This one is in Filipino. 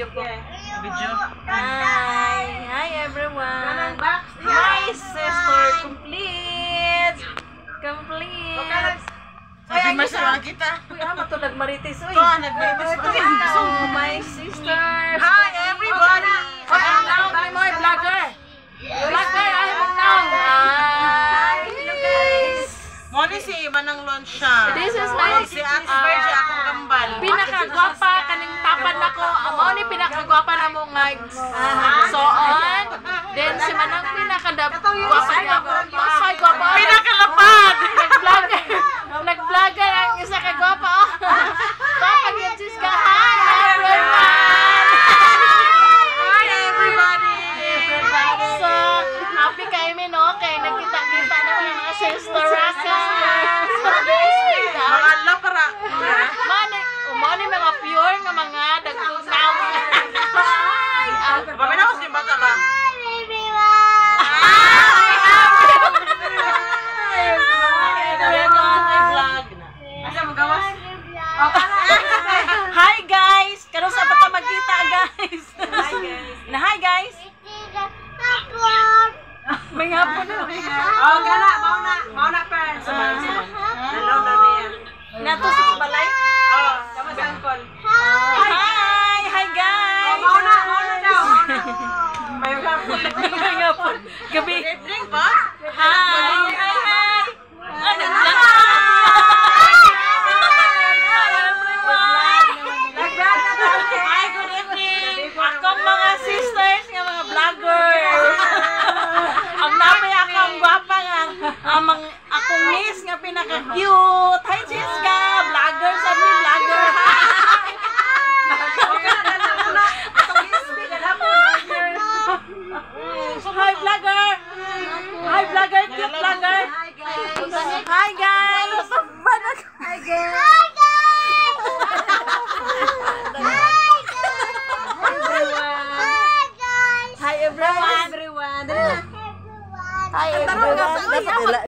video ko. Video? Hi everyone. My sister complete. Sabi masama kita. Uy, to nagmarites. Uy. Ito, nagmarites pa rin. My sisters. Hi everybody. Mga vlogger. Vlogger, ay magtaon. Hello guys. Moni si Manang launch siya. This is my si Ate Virgie akong kambal. pinakagwapa kaning tapan nako. Amo ni pinakagwapa na mo nga soon. Then si Manang pinakagwapa niya ako. Ay gwapa. Pinakalapad. Nag-vlogger ang isa ka gwapa. Tapag yun sis ka. Hi everyone. Hi everybody. So, happy kami no kay nagkita-kita na mga sister Raka. Mga lapara. Umani mga pure nga mga dagtunaw. Paminawas yung bata ba? Hi guys! Karon sa bata magkita guys. Hi guys. May hapon na. Oh, gana, mauna pa. Hello na niya. Nato sa balay. Oh, sama sa angkol. Hi guys. Mauna daw. May hapon. May hapon. Gabi. Drink ba? Hi. Ano lang? Hi, good evening. Akong mga sisters nga mga vloggers. Ang namay akong gwapa nga akong miss nga pinaka-cute. Hi, Jessica. Vlogger sa mi vlogger. Hi, vlogger. Hi, vlogger. Cute vlogger. Hi, guys. Hi, guys. Hi everyone. Hi everyone.